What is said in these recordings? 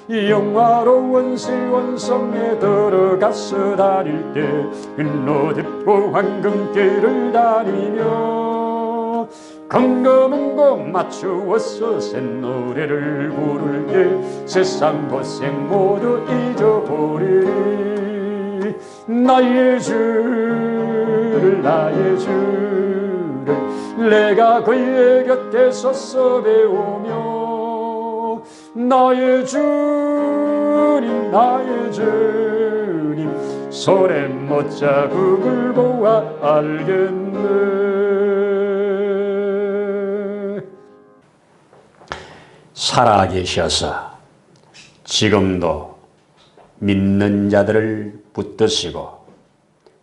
영화로운 시온성에 들어가서 다닐 때 흰옷입고 황금길을 다니며 건강한 것 맞추어서 새 노래를 부를 때 세상 고생 모두 잊어버리리. 나의 주를 내가 그의 곁에 서서 배우며 나의 주님 손에 못자국을 보아 알겠네. 살아계셔서 지금도 믿는 자들을 붙드시고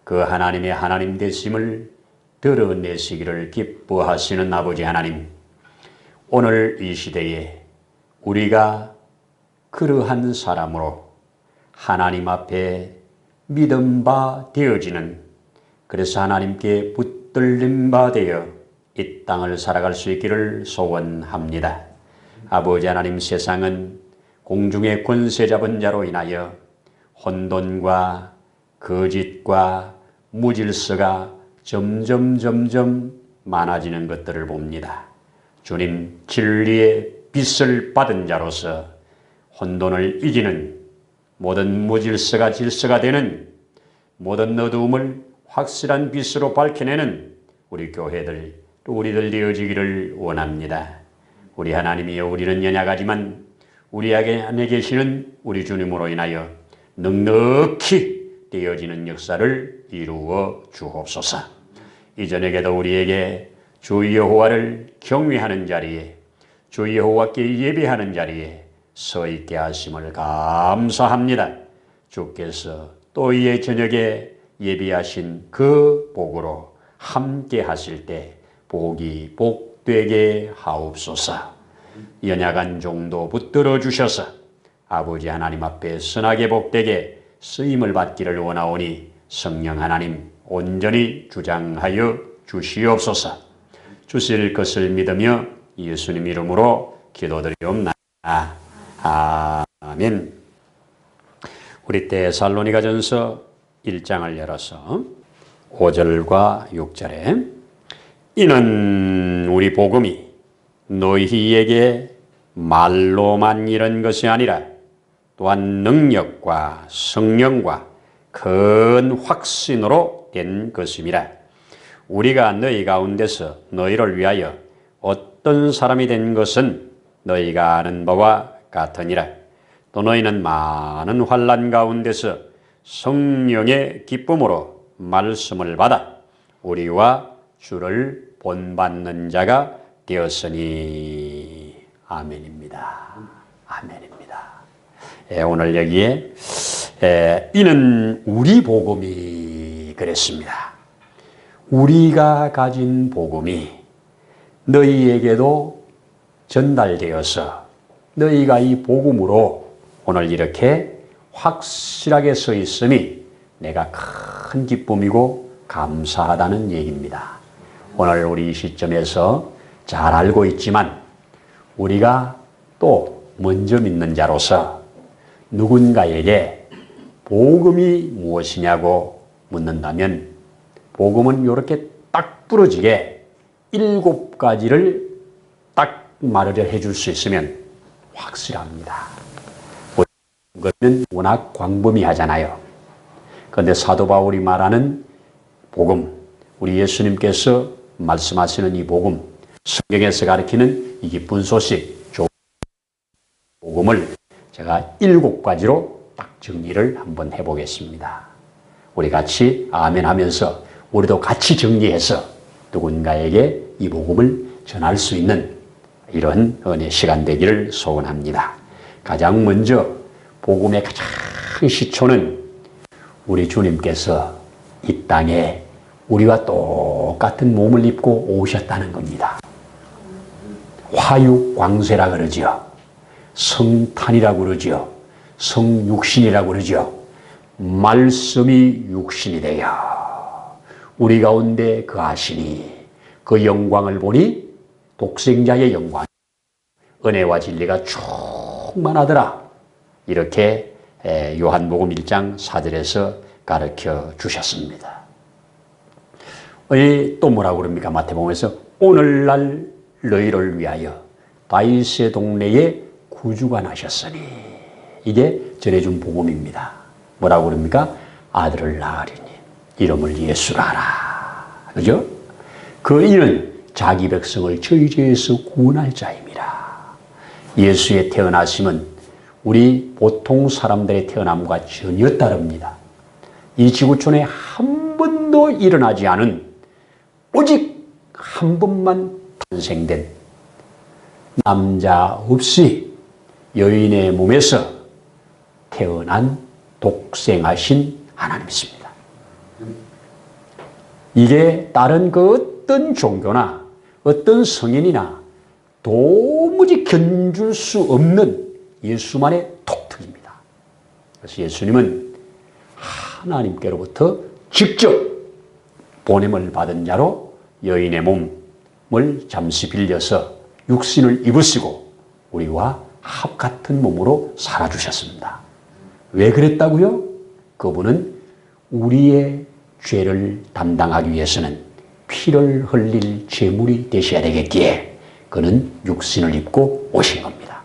그 하나님의 하나님 되심을 드러내시기를 기뻐하시는 아버지 하나님, 오늘 이 시대에 우리가 그러한 사람으로 하나님 앞에 믿음 바 되어지는, 그래서 하나님께 붙들림 바 되어 이 땅을 살아갈 수 있기를 소원합니다. 아버지 하나님, 세상은 공중의 권세 잡은 자로 인하여 혼돈과 거짓과 무질서가 점점 많아지는 것들을 봅니다. 주님, 진리의 빛을 받은 자로서 혼돈을 이기는, 모든 무질서가 질서가 되는, 모든 어두움을 확실한 빛으로 밝혀내는 우리 교회들, 또 우리들 되어지기를 원합니다. 우리 하나님이여, 우리는 연약하지만 우리 안에 계시는 우리 주님으로 인하여 넉넉히 되어지는 역사를 이루어 주옵소서. 이전에게도 우리에게 주 여호와를 경외하는 자리에, 주 여호와께 예배하는 자리에 서 있게 하심을 감사합니다. 주께서 또 이 저녁에 예비하신 그 복으로 함께 하실 때 복이 복되게 하옵소서. 연약한 종도 붙들어 주셔서 아버지 하나님 앞에 선하게 복되게 쓰임을 받기를 원하오니 성령 하나님 온전히 주장하여 주시옵소서. 주실 것을 믿으며 예수님 이름으로 기도드리옵나이다. 아멘. 우리 데살로니가전서 1장을 열어서 5절과 6절에 이는 우리 복음이 너희에게 말로만 이런 것이 아니라 또한 능력과 성령과 큰 확신으로 된 것임이라. 우리가 너희 가운데서 너희를 위하여 어떤 사람이 된 것은 너희가 아는 바와 같으니라. 또 너희는 많은 환난 가운데서 성령의 기쁨으로 말씀을 받아 우리와 주를 본받는 자가 되었으니. 아멘입니다. 아멘입니다. 오늘 여기에 이는 우리 복음이 그랬습니다. 우리가 가진 복음이 너희에게도 전달되어서 너희가 이 복음으로 오늘 이렇게 확실하게 서 있음이 내가 큰 기쁨이고 감사하다는 얘기입니다. 오늘 우리 이 시점에서 잘 알고 있지만 우리가 또 먼저 믿는 자로서 누군가에게 복음이 무엇이냐고 묻는다면 복음은 이렇게 딱 부러지게 7가지를 딱 말을 해줄 수 있으면 확실합니다. 그거는 워낙 광범위하잖아요. 그런데 사도 바울이 말하는 복음, 우리 예수님께서 말씀하시는 이 복음, 성경에서 가르치는 이 기쁜 소식, 좋은 복음을 제가 7가지로 딱 정리를 한번 해보겠습니다. 우리 같이 아멘 하면서 우리도 같이 정리해서 누군가에게 이 복음을 전할 수 있는 이런 은혜 시간 되기를 소원합니다. 가장 먼저 복음의 가장 시초는 우리 주님께서 이 땅에 우리와 똑같은 몸을 입고 오셨다는 겁니다. 화육광쇠라 그러죠. 성탄이라고 그러죠. 성육신이라고 그러죠. 말씀이 육신이 되어 우리 가운데 거하시니 그 영광을 보니 독생자의 영광, 은혜와 진리가 충만하더라. 이렇게 요한복음 1장 4절에서 가르쳐 주셨습니다. 또 뭐라고 그럽니까? 마태복음에서 오늘날 너희를 위하여 다윗의 동네에 구주가 나셨으니, 이게 전해준 복음입니다. 뭐라고 그럽니까? 아들을 낳으리니 이름을 예수라 하라. 그죠? 그 이는 자기 백성을 저희 죄에서 구원할 자임이라. 예수의 태어나심은 우리 보통 사람들의 태어남과 전혀 다릅니다. 이 지구촌에 한 번도 일어나지 않은, 오직 한 번만 탄생된, 남자 없이 여인의 몸에서 태어난 독생하신 하나님이십니다. 이게 다른 그 어떤 종교나 어떤 성인이나 도무지 견줄 수 없는 예수만의 독특입니다. 그래서 예수님은 하나님께로부터 직접 보냄을 받은 자로 여인의 몸을 잠시 빌려서 육신을 입으시고 우리와 합같은 몸으로 살아주셨습니다. 왜 그랬다고요? 그분은 우리의 죄를 담당하기 위해서는 피를 흘릴 제물이 되셔야 되겠기에 그는 육신을 입고 오신 겁니다.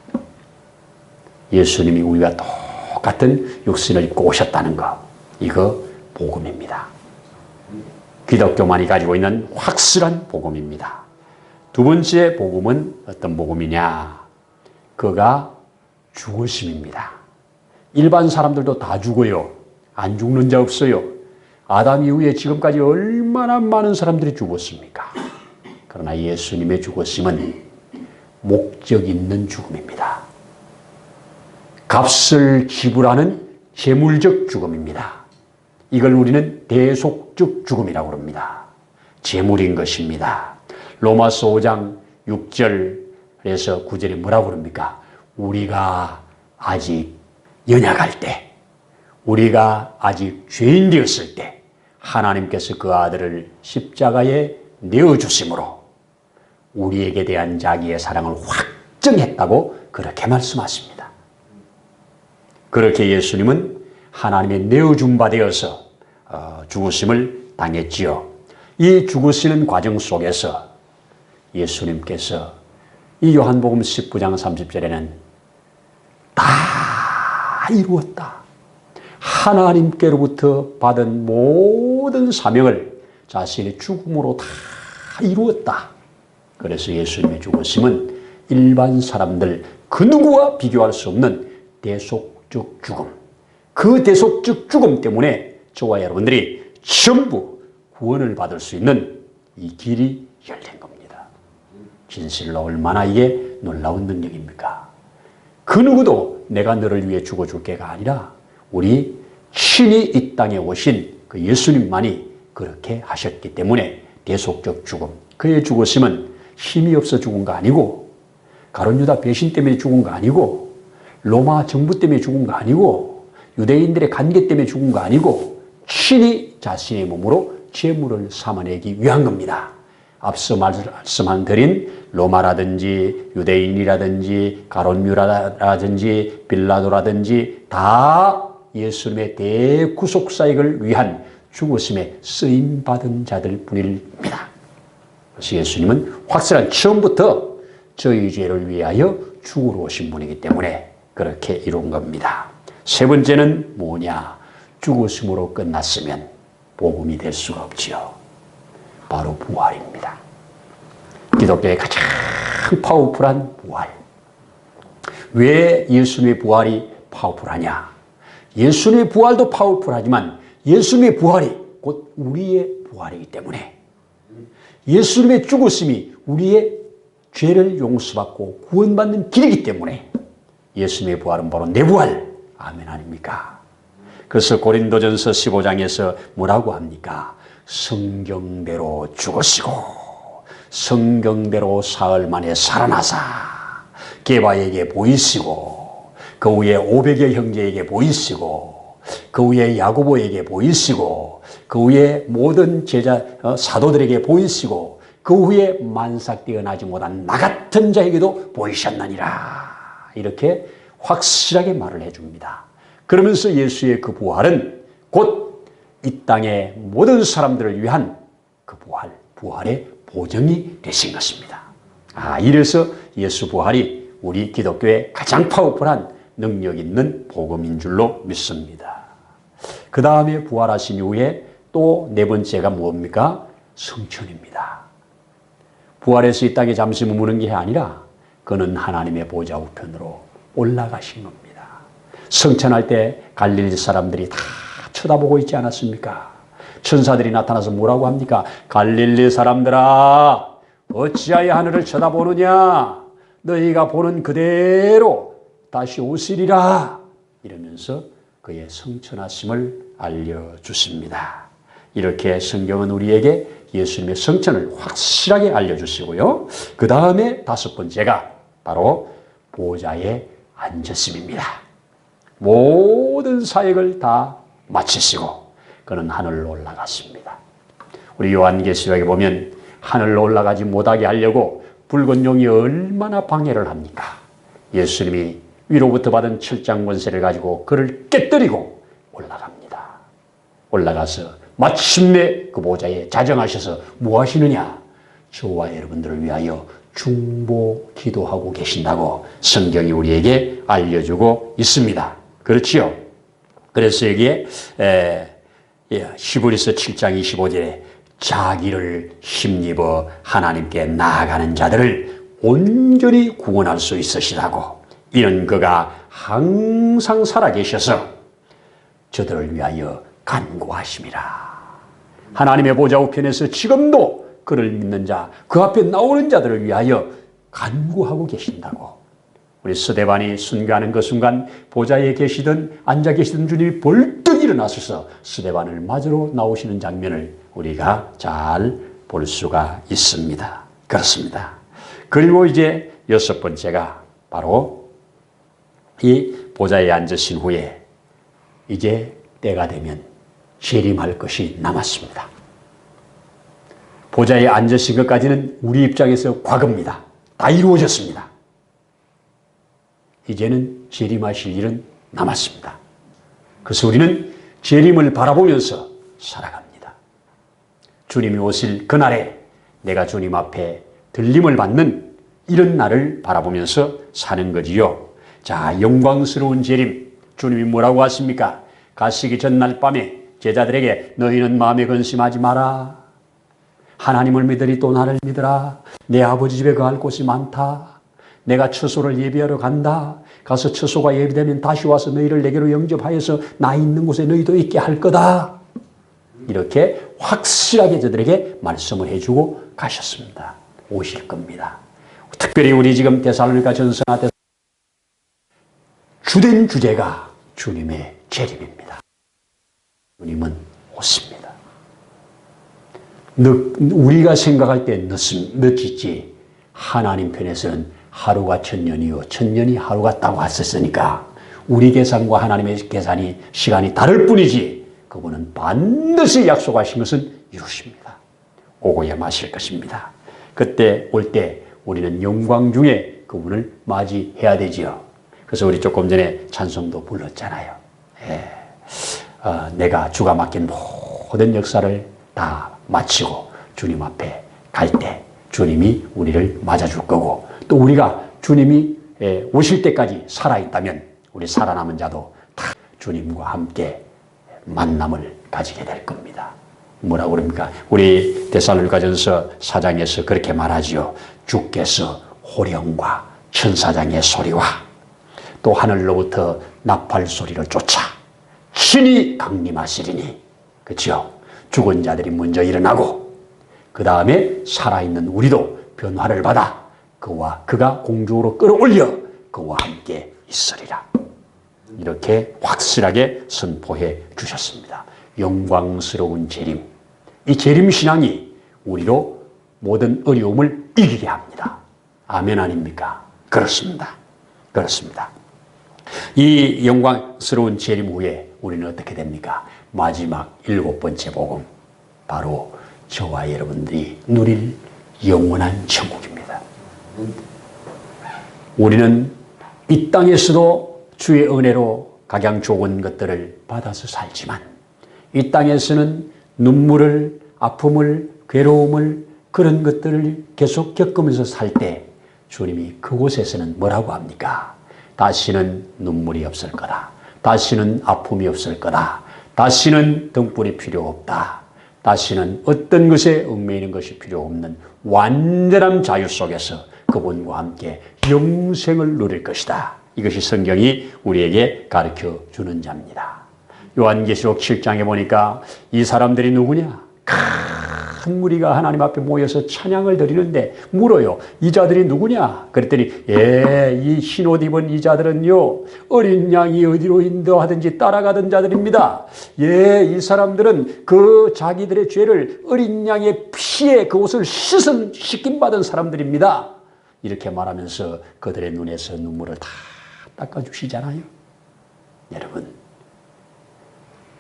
예수님이 우리와 똑같은 육신을 입고 오셨다는 것, 이거 복음입니다. 기독교만이 가지고 있는 확실한 복음입니다. 두 번째 복음은 어떤 복음이냐? 그가 죽으심입니다. 일반 사람들도 다 죽어요. 안 죽는 자 없어요. 아담 이후에 지금까지 얼마나 많은 사람들이 죽었습니까? 그러나 예수님의 죽으심은 목적 있는 죽음입니다. 값을 지불하는 재물적 죽음입니다. 이걸 우리는 대속적 죽음이라고 합니다. 재물인 것입니다. 로마서 5장 6절에서 9절에 뭐라고 그럽니까? 우리가 아직 연약할 때, 우리가 아직 죄인 되었을 때 하나님께서 그 아들을 십자가에 내어주심으로 우리에게 대한 자기의 사랑을 확정했다고 그렇게 말씀하십니다. 그렇게 예수님은 하나님의 내어준 바 되어서 죽으심을 당했지요. 이 죽으시는 과정 속에서 예수님께서 이 요한복음 19장 30절에는 다 이루었다, 하나님께로부터 받은 모든 사명을 자신의 죽음으로 다 이루었다. 그래서 예수님의 죽으심은 일반 사람들 그 누구와 비교할 수 없는 대속적 죽음, 그 대속적 죽음 때문에 저와 여러분들이 전부 구원을 받을 수 있는 이 길이 열린 겁니다. 진실로 얼마나 이게 놀라운 능력입니까? 그 누구도 내가 너를 위해 죽어줄게가 아니라 우리 친히 이 땅에 오신 그 예수님만이 그렇게 하셨기 때문에 대속적 죽음, 그의 죽으심은 힘이 없어 죽은 거 아니고, 가룟 유다 배신 때문에 죽은 거 아니고, 로마 정부 때문에 죽은 거 아니고, 유대인들의 관계 때문에 죽은 거 아니고, 친히 자신의 몸으로 제물을 삼아내기 위한 겁니다. 앞서 말씀드린 로마라든지 유대인이라든지 가룟유다라든지 빌라도라든지 다 예수님의 대구속사역을 위한 죽으심에 쓰임받은 자들 뿐입니다. 그래서 예수님은 확실한 처음부터 저희 죄를 위하여 죽으러 오신 분이기 때문에 그렇게 이룬 겁니다. 세 번째는 뭐냐? 죽으심으로 끝났으면 복음이 될 수가 없지요. 바로 부활입니다. 기독교의 가장 파워풀한 부활. 왜 예수님의 부활이 파워풀하냐? 예수님의 부활도 파워풀하지만 예수님의 부활이 곧 우리의 부활이기 때문에, 예수님의 죽으심이 우리의 죄를 용서받고 구원받는 길이기 때문에 예수님의 부활은 바로 내 부활. 아멘 아닙니까? 그래서 고린도전서 15장에서 뭐라고 합니까? 성경대로 죽으시고 성경대로 사흘 만에 살아나사 게바에게 보이시고 그 후에 500여 형제에게 보이시고 그 후에 야고보에게 보이시고 그 후에 모든 제자 사도들에게 보이시고 그 후에 만삭되어 나지 못한 나 같은 자에게도 보이셨느니라. 이렇게 확실하게 말을 해줍니다. 그러면서 예수의 그 부활은 곧 이 땅의 모든 사람들을 위한 그 부활의 보정이 되신 것입니다. 이래서 예수 부활이 우리 기독교의 가장 파워풀한 능력 있는 복음인 줄로 믿습니다. 그 다음에 부활하신 이후에 또 네 번째가 뭡니까? 승천입니다. 부활해서 이 땅에 잠시 머무는 게 아니라 그는 하나님의 보좌 우편으로 올라가신 겁니다. 승천할 때 갈릴리 사람들이 다 쳐다보고 있지 않았습니까? 천사들이 나타나서 뭐라고 합니까? 갈릴리 사람들아, 어찌하여 하늘을 쳐다보느냐? 너희가 보는 그대로 다시 오시리라. 이러면서 그의 승천하심을 알려주십니다. 이렇게 성경은 우리에게 예수님의 승천을 확실하게 알려주시고요. 그 다음에 다섯 번째가 바로 보좌에 앉으심입니다. 모든 사역을 다 마치시고 그는 하늘로 올라갔습니다. 우리 요한계시록에 보면 하늘로 올라가지 못하게 하려고 붉은 용이 얼마나 방해를 합니까? 예수님이 위로부터 받은 철장 권세를 가지고 그를 깨뜨리고 올라갑니다. 올라가서 마침내 그 보좌에 자정하셔서 뭐 하시느냐? 저와 여러분들을 위하여 중보 기도하고 계신다고 성경이 우리에게 알려주고 있습니다. 그렇지요? 그래서 여기에 히브리서 7장 25절에 자기를 힘입어 하나님께 나아가는 자들을 온전히 구원할 수 있으시다고, 이는 그가 항상 살아계셔서 저들을 위하여 간구하심이라. 하나님의 보좌 우편에서 지금도 그를 믿는 자, 그 앞에 나오는 자들을 위하여 간구하고 계신다고. 우리 스데반이 순교하는 그 순간 보좌에 계시던 앉아 계시던 주님이 벌떡 일어나셔서 스데반을 맞으러 나오시는 장면을 우리가 잘 볼 수가 있습니다. 그렇습니다. 그리고 이제 여섯 번째가 바로 이 보좌에 앉으신 후에 이제 때가 되면 재림할 것이 남았습니다. 보좌에 앉으신 것까지는 우리 입장에서 과거입니다. 다 이루어졌습니다. 이제는 재림하실 일은 남았습니다. 그래서 우리는 재림을 바라보면서 살아갑니다. 주님이 오실 그날에 내가 주님 앞에 들림을 받는 이런 날을 바라보면서 사는 거지요. 자, 영광스러운 재림. 주님이 뭐라고 하십니까? 가시기 전날 밤에 제자들에게 너희는 마음에 근심하지 마라. 하나님을 믿으리 또 나를 믿으라. 내 아버지 집에 거할 곳이 많다. 내가 처소를 예비하러 간다. 가서 처소가 예비되면 다시 와서 너희를 내게로 영접하여서 나 있는 곳에 너희도 있게 할 거다. 이렇게 확실하게 저들에게 말씀을 해주고 가셨습니다. 오실 겁니다. 특별히 우리 지금 데살로니가 전서나 주된 주제가 주님의 재림입니다. 주님은 오십니다. 우리가 생각할 때 늦었지 하나님 편에서는 하루가 천년이요 천년이 하루 같다고 하셨으니까 우리 계산과 하나님의 계산이 시간이 다를 뿐이지 그분은 반드시 약속하신 것은 이루십니다. 오고야 마실 것입니다. 그때 올 때 우리는 영광 중에 그분을 맞이해야 되지요. 그래서 우리 조금 전에 찬송도 불렀잖아요. 내가 주가 맡긴 모든 역사를 다 마치고 주님 앞에 갈 때 주님이 우리를 맞아줄 거고, 또 우리가 주님이 오실 때까지 살아있다면 우리 살아남은 자도 다 주님과 함께 만남을 가지게 될 겁니다. 뭐라고 그럽니까? 우리 데살로니가전서 4장에서 그렇게 말하지요. 주께서 호령과 천사장의 소리와 또 하늘로부터 나팔 소리를 쫓아 친히 강림하시리니, 그렇죠? 죽은 자들이 먼저 일어나고 그 다음에 살아있는 우리도 변화를 받아 그가 공중으로 끌어올려 그와 함께 있으리라. 이렇게 확실하게 선포해 주셨습니다. 영광스러운 재림. 이 재림 신앙이 우리로 모든 어려움을 이기게 합니다. 아멘 아닙니까? 그렇습니다. 그렇습니다. 이 영광스러운 재림 후에 우리는 어떻게 됩니까? 마지막 일곱 번째 복음, 바로 저와 여러분들이 누릴 영원한 천국입니다. 우리는 이 땅에서도 주의 은혜로 각양 좋은 것들을 받아서 살지만 이 땅에서는 눈물을, 아픔을, 괴로움을 그런 것들을 계속 겪으면서 살 때 주님이 그곳에서는 뭐라고 합니까? 다시는 눈물이 없을 거다. 다시는 아픔이 없을 거다. 다시는 등불이 필요 없다. 다시는 어떤 것에 얽매이는 것이 필요 없는 완전한 자유 속에서 그분과 함께 영생을 누릴 것이다. 이것이 성경이 우리에게 가르쳐 주는 자입니다. 요한계시록 7장에 보니까 이 사람들이 누구냐? 큰 무리가 하나님 앞에 모여서 찬양을 드리는데 물어요. 이 자들이 누구냐? 그랬더니 이 흰옷 입은 이 자들은요, 어린 양이 어디로 인도하든지 따라가던 자들입니다. 이 사람들은 그 자기들의 죄를 어린 양의 피에 그 옷을 씻김 받은 사람들입니다. 이렇게 말하면서 그들의 눈에서 눈물을 다 닦아주시잖아요. 여러분,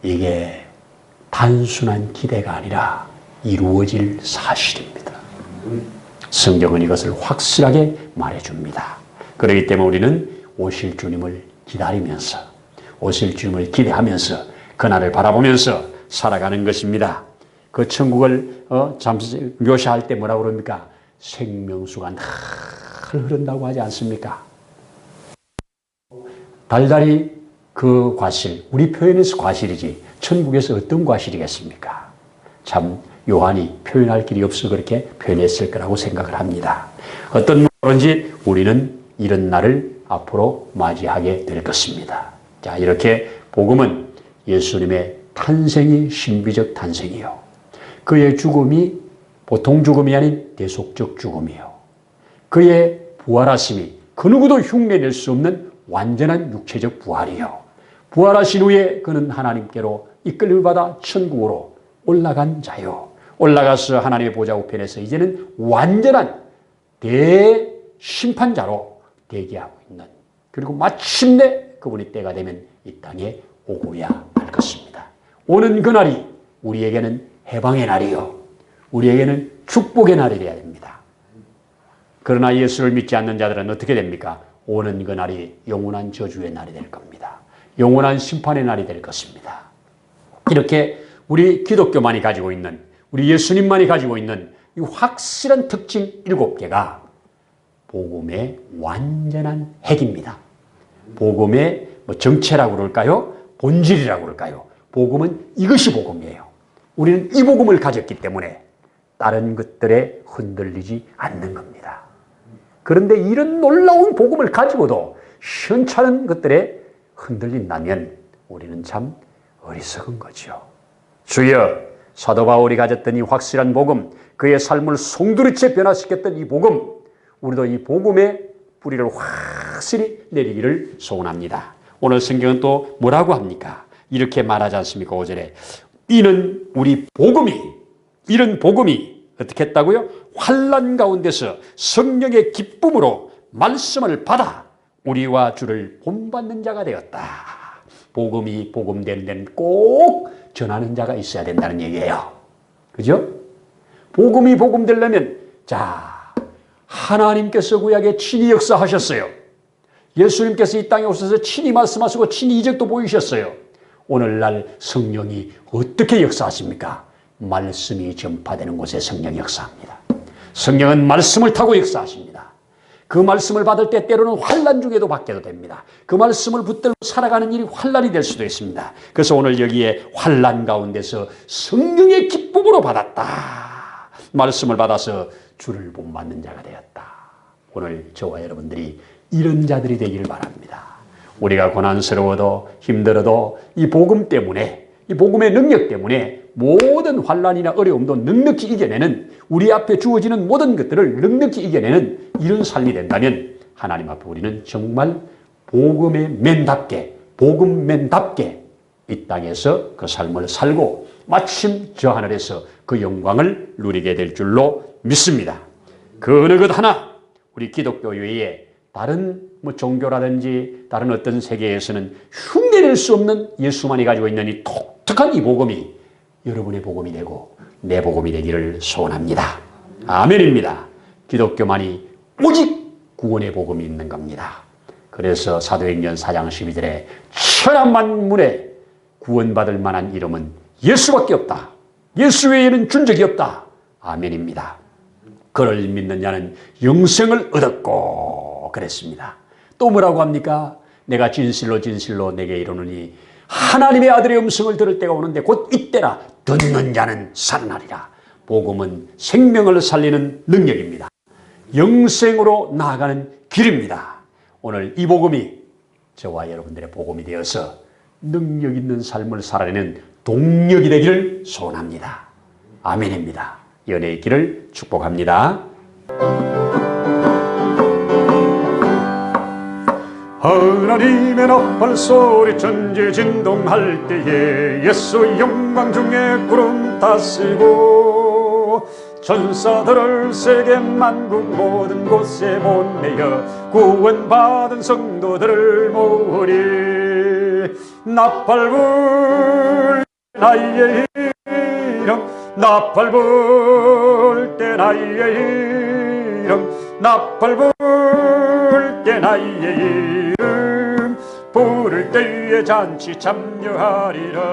이게 단순한 기대가 아니라 이루어질 사실입니다. 성경은 이것을 확실하게 말해줍니다. 그렇기 때문에 우리는 오실 주님을 기다리면서, 오실 주님을 기대하면서 그날을 바라보면서 살아가는 것입니다. 그 천국을 잠시 묘사할 때 뭐라고 그럽니까? 생명수가 늘 흐른다고 하지 않습니까? 달달이 그 과실, 우리 표현에서 과실이지 천국에서 어떤 과실이겠습니까? 참 요한이 표현할 길이 없어 그렇게 표현했을 거라고 생각을 합니다. 어떤 말인지 우리는 이런 날을 앞으로 맞이하게 될 것입니다. 자, 이렇게 복음은 예수님의 탄생이 신비적 탄생이요, 그의 죽음이 보통 죽음이 아닌 대속적 죽음이요, 그의 부활하심이 그 누구도 흉내낼 수 없는 완전한 육체적 부활이요, 부활하신 후에 그는 하나님께로 이끌림을 받아 천국으로 올라간 자요, 올라가서 하나님의 보좌 우편에서 이제는 완전한 대심판자로 대기하고 있는, 그리고 마침내 그분이 때가 되면 이 땅에 오고야 할 것입니다. 오는 그날이 우리에게는 해방의 날이요, 우리에게는 축복의 날이 되어야 됩니다. 그러나 예수를 믿지 않는 자들은 어떻게 됩니까? 오는 그날이 영원한 저주의 날이 될 겁니다. 영원한 심판의 날이 될 것입니다. 이렇게 우리 기독교만이 가지고 있는, 우리 예수님만이 가지고 있는 이 확실한 특징 7개가 복음의 완전한 핵입니다. 복음의 정체라고 그럴까요? 본질이라고 그럴까요? 복음은 이것이 복음이에요. 우리는 이 복음을 가졌기 때문에 다른 것들에 흔들리지 않는 겁니다. 그런데 이런 놀라운 복음을 가지고도 시원찮은 것들에 흔들린다면 우리는 참 어리석은 거죠. 주여, 사도 바울이 가졌던 이 확실한 복음, 그의 삶을 송두리째 변화시켰던 이 복음, 우리도 이 복음의 뿌리를 확실히 내리기를 소원합니다. 오늘 성경은 또 뭐라고 합니까? 이렇게 말하지 않습니까? 5절에 이는 우리 복음이, 이런 복음이 어떻게 했다고요? 환난 가운데서 성령의 기쁨으로 말씀을 받아 우리와 주를 본받는 자가 되었다. 복음이 복음되는 데는 꼭 전하는 자가 있어야 된다는 얘기예요. 그죠? 복음이 복음되려면, 자, 하나님께서 구약에 친히 역사하셨어요. 예수님께서 이 땅에 오셔서 친히 말씀하시고 친히 이적도 보이셨어요. 오늘날 성령이 어떻게 역사하십니까? 말씀이 전파되는 곳에 성령이 역사합니다. 성령은 말씀을 타고 역사하십니다. 그 말씀을 받을 때 때로는 환난 중에도 받게도 됩니다. 그 말씀을 붙들고 살아가는 일이 환난이 될 수도 있습니다. 그래서 오늘 여기에 환난 가운데서 성령의 기쁨으로 받았다. 말씀을 받아서 주를 본받는 자가 되었다. 오늘 저와 여러분들이 이런 자들이 되기를 바랍니다. 우리가 고난스러워도 힘들어도 이 복음 때문에, 이 복음의 능력 때문에 모든 환난이나 어려움도 넉넉히 이겨내는, 우리 앞에 주어지는 모든 것들을 넉넉히 이겨내는 이런 삶이 된다면 하나님 앞에 우리는 정말 복음의 맨답게, 복음맨답게 이 땅에서 그 삶을 살고 마침 저 하늘에서 그 영광을 누리게 될 줄로 믿습니다. 그 어느 것 하나 우리 기독교 외에 다른 종교라든지 다른 어떤 세계에서는 흉내낼 수 없는 예수만이 가지고 있는 이 독특한 이 복음이 여러분의 복음이 되고 내 복음이 되기를 소원합니다. 아멘입니다. 기독교만이 오직 구원의 복음이 있는 겁니다. 그래서 사도행전 4장 12절에 천하 만물에 구원받을 만한 이름은 예수밖에 없다. 예수 외에는 준 적이 없다. 아멘입니다. 그를 믿는 자는 영생을 얻었고 그랬습니다. 또 뭐라고 합니까? 내가 진실로 진실로 내게 이르노니 하나님의 아들의 음성을 들을 때가 오는데 곧 이때라. 듣는 자는 살아나리라. 복음은 생명을 살리는 능력입니다. 영생으로 나아가는 길입니다. 오늘 이 복음이 저와 여러분들의 복음이 되어서 능력 있는 삶을 살아내는 동력이 되기를 소원합니다. 아멘입니다. 연애의 길을 축복합니다. 하나님의 나팔 소리 천지 진동할 때에 예수 영광 중에 구름 타시고 천사들을 세계 만국 모든 곳에 보내어 구원받은 성도들을 모으리. 나팔 불 나의 이름 나팔 불 때 나의 이름 나팔 불 때 나의 이름 부를 때에 잔치 참여하리라.